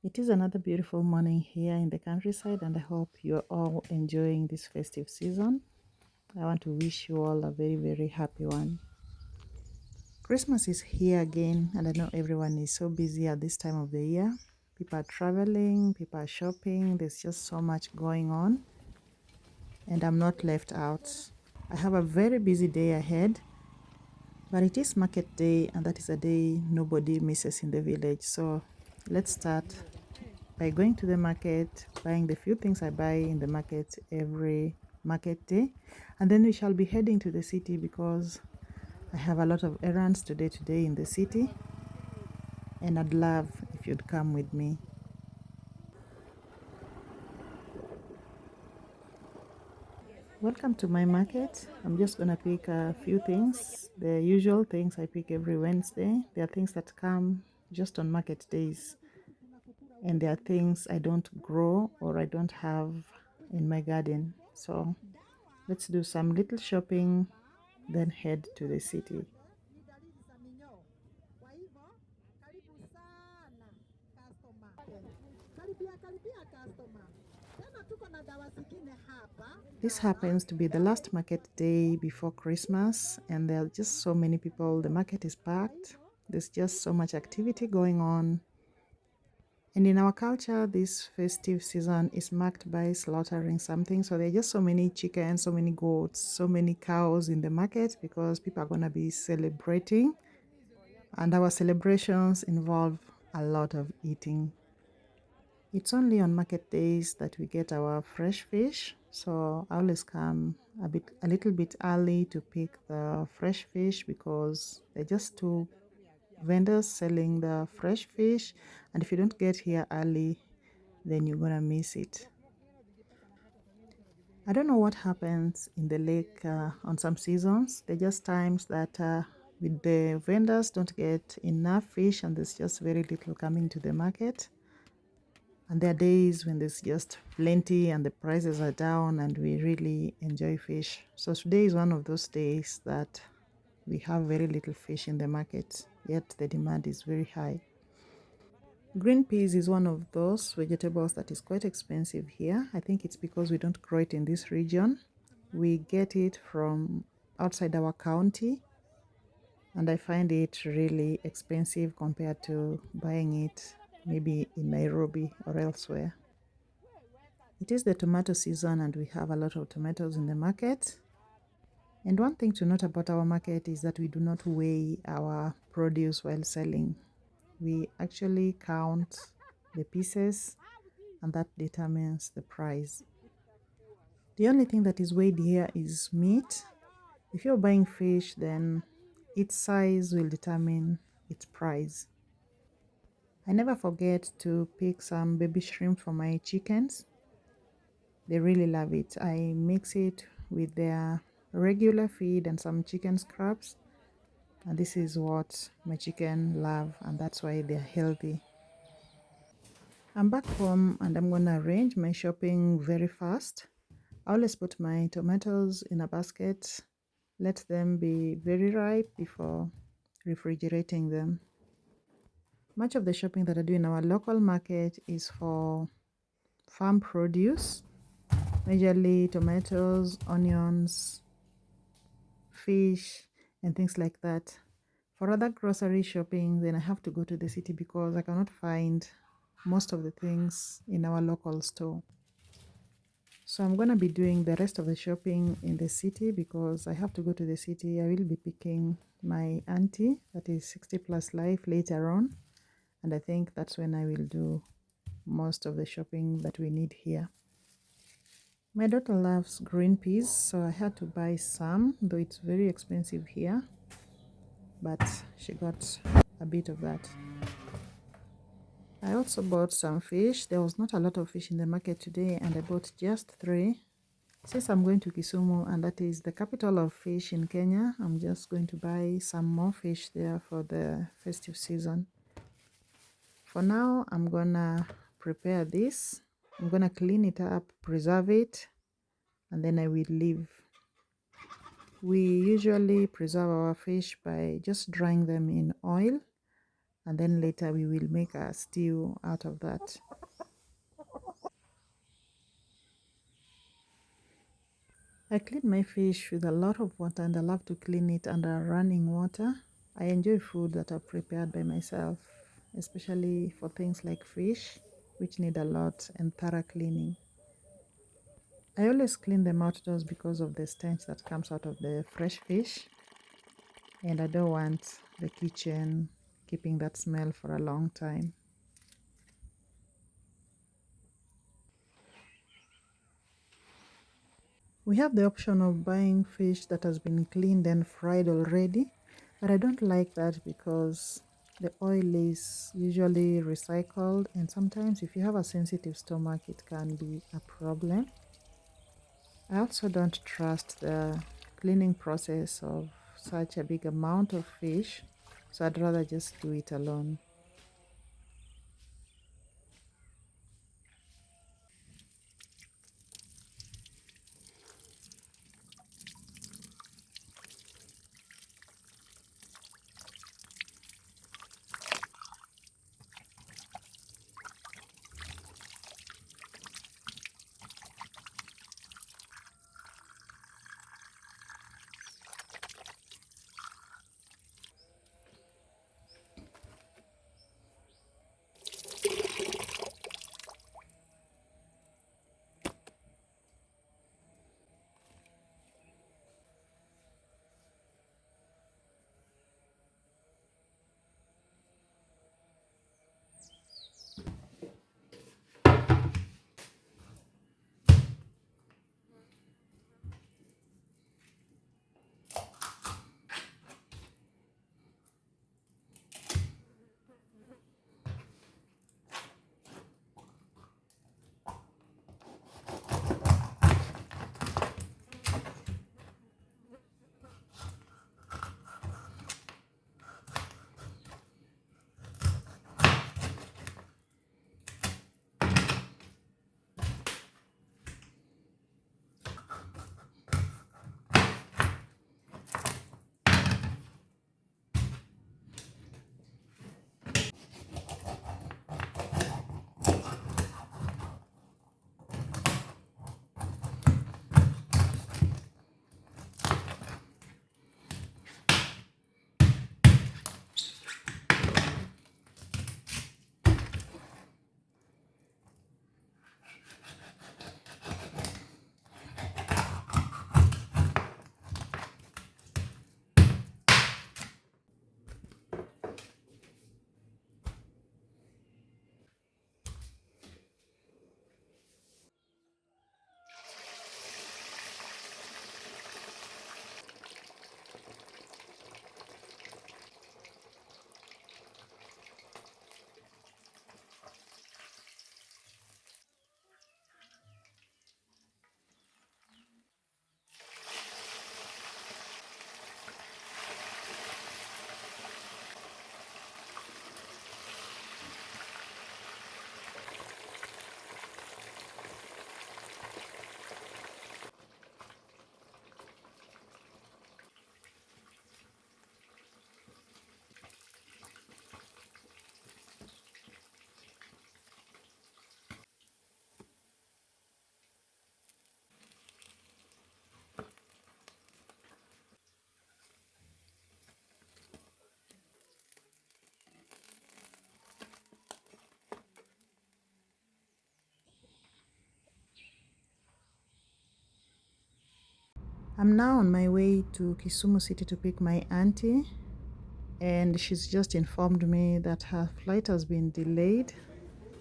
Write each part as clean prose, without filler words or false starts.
It is another beautiful morning here in the countryside, and I hope you're all enjoying this festive season. I want to wish you all a very, very happy one. Christmas is here again, and I know everyone is so busy at this time of the year. People are traveling, people are shopping, there's just so much going on, and I'm not left out. I have a very busy day ahead, but it is market day, and that is a day nobody misses in the village. So let's start by going to the market, buying the few things I buy in the market every market day. And then we shall be heading to the city because I have a lot of errands today in the city. And I'd love if you'd come with me. Welcome to my market. I'm just gonna pick a few things, the usual things I pick every Wednesday. There are things that come just on market days, and there are things I don't grow or I don't have in my garden. So let's do some little shopping, then head to the city. This happens to be the last market day before Christmas, and there are just so many people. The market is packed. There's just so much activity going on. And in our culture, this festive season is marked by slaughtering something. So there are just so many chickens, so many goats, so many cows in the market because people are going to be celebrating. And our celebrations involve a lot of eating. It's only on market days that we get our fresh fish. So I always come a little bit early to pick the fresh fish because they're just two vendors selling the fresh fish, and if you don't get here early, then you're gonna miss it. I don't know what happens in the lake on some seasons. There are just times that with the vendors don't get enough fish and there's just very little coming to the market. And there are days when there's just plenty and the prices are down and we really enjoy fish. So today is one of those days that we have very little fish in the market, yet the demand is very high. Green peas is one of those vegetables that is quite expensive here. I think it's because we don't grow it in this region. We get it from outside our county, and I find it really expensive compared to buying it maybe in Nairobi or elsewhere. It is the tomato season, and we have a lot of tomatoes in the market. And one thing to note about our market is that we do not weigh our produce while selling. We actually count the pieces, and that determines the price. The only thing that is weighed here is meat. If you're buying fish, then its size will determine its price. I never forget to pick some baby shrimp for my chickens. They really love it. I mix it with their regular feed and some chicken scraps, and this is what my chicken love, and that's why they're healthy. I'm back home and I'm gonna arrange my shopping very fast. I always put my tomatoes in a basket, let them be very ripe before refrigerating them. Much of the shopping that I do in our local market is for farm produce, majorly tomatoes, onions, fish, and things like that. For other grocery shopping, then I have to go to the city because I cannot find most of the things in our local store. So I'm going to be doing the rest of the shopping in the city because I have to go to the city. I will be picking my auntie that is 60 plus life later on, and I think that's when I will do most of the shopping that we need here. My daughter loves green peas, so I had to buy some, though it's very expensive here, but she got a bit of that. I also bought some fish. There was not a lot of fish in the market today, and I bought just 3. Since I'm going to Kisumu, and that is the capital of fish in Kenya, I'm just going to buy some more fish there for the festive season. For now, I'm gonna prepare this. I'm gonna clean it up, preserve it, and then I will leave. We usually preserve our fish by just drying them in oil and then later we will make a stew out of that. I clean my fish with a lot of water, and I love to clean it under running water. I enjoy food that are prepared by myself, especially for things like fish, which need a lot and thorough cleaning. I always clean them outdoors because of the stench that comes out of the fresh fish, and I don't want the kitchen keeping that smell for a long time. We have the option of buying fish that has been cleaned and fried already, but I don't like that because the oil is usually recycled, and sometimes if you have a sensitive stomach, it can be a problem. I also don't trust the cleaning process of such a big amount of fish, so I'd rather just do it alone. I'm now on my way to Kisumu City to pick my auntie, and she's just informed me that her flight has been delayed.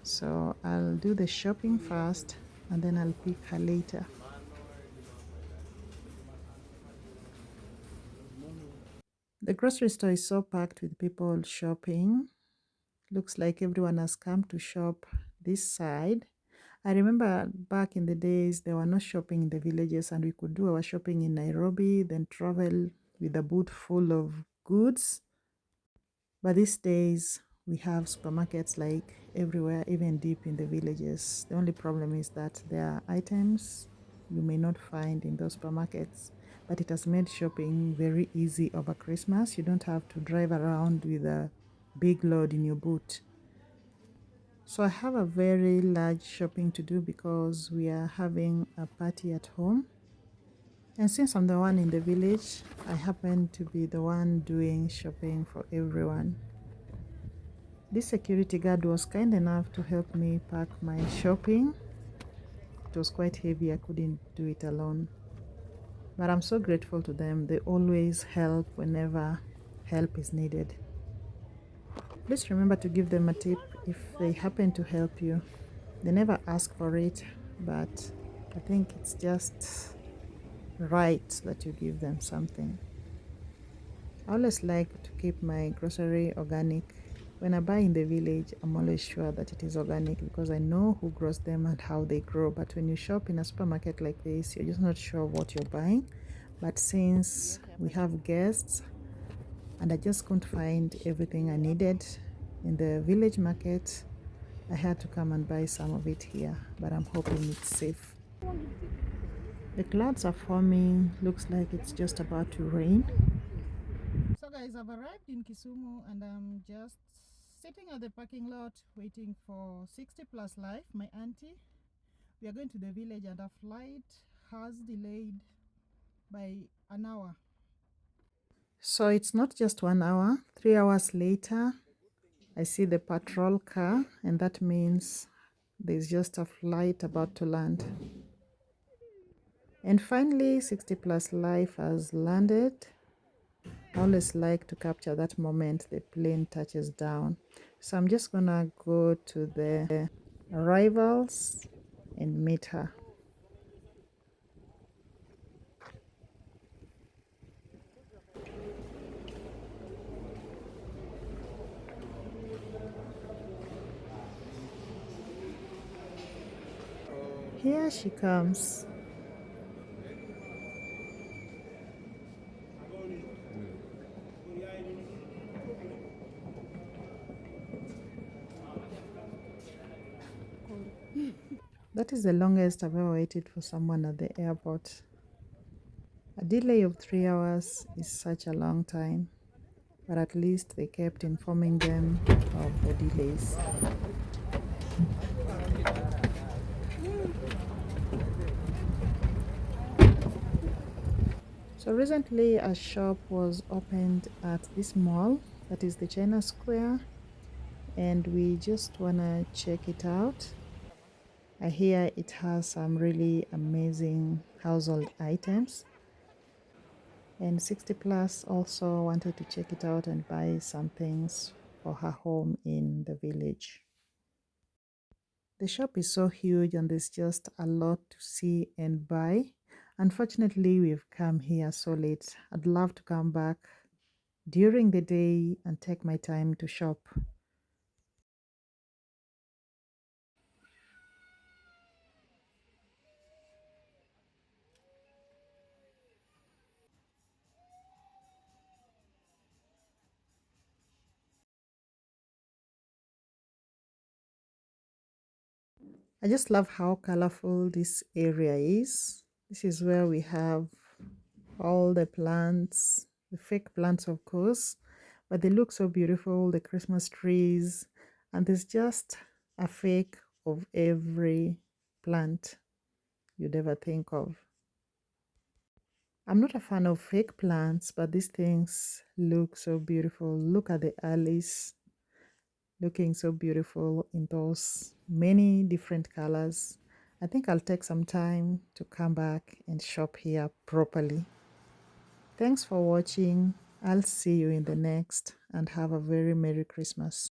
So I'll do the shopping first and then I'll pick her later. The grocery store is so packed with people shopping. Looks like everyone has come to shop this side. I remember back in the days, there were no shopping in the villages, and we could do our shopping in Nairobi, then travel with a boot full of goods. But these days, we have supermarkets like everywhere, even deep in the villages. The only problem is that there are items you may not find in those supermarkets, but it has made shopping very easy over Christmas. You don't have to drive around with a big load in your boot. So I have a very large shopping to do because we are having a party at home. And since I'm the one in the village, I happen to be the one doing shopping for everyone. This security guard was kind enough to help me pack my shopping. It was quite heavy, I couldn't do it alone. But I'm so grateful to them. They always help whenever help is needed. Please remember to give them a tip if they happen to help you. They never ask for it, but I think it's just right that you give them something. I always like to keep my grocery organic. When I buy in the village, I'm always sure that it is organic because I know who grows them and how they grow. But when you shop in a supermarket like this, you're just not sure what you're buying. But since we have guests and I just couldn't find everything I needed in the village market, I had to come and buy some of it here. But I'm hoping it's safe. The clouds are forming, looks like it's just about to rain. So guys, I've arrived in Kisumu and I'm just sitting at the parking lot waiting for 60 Plus Life, my auntie. We are going to the village and our flight has delayed by an hour. So it's not just 1 hour, 3 hours later, I see the patrol car and that means there's just a flight about to land. And finally, 60 Plus Life has landed. I always like to capture that moment the plane touches down. So I'm just gonna go to the arrivals and meet her. Here she comes. That is the longest I've ever waited for someone at the airport. A delay of 3 hours is such a long time, but at least they kept informing them of the delays. So recently a shop was opened at this mall, that is the China Square, and we just wanna check it out. I hear it has some really amazing household items. And 60 Plus also wanted to check it out and buy some things for her home in the village. The shop is so huge and there's just a lot to see and buy. Unfortunately, we've come here so late. I'd love to come back during the day and take my time to shop. I just love how colorful this area is. This is where we have all the plants, the fake plants, of course, but they look so beautiful, the Christmas trees, and there's just a fake of every plant you'd ever think of. I'm not a fan of fake plants, but these things look so beautiful. Look at the alleys looking so beautiful in those many different colors. I think I'll take some time to come back and shop here properly. Thanks for watching. I'll see you in the next and have a very Merry Christmas.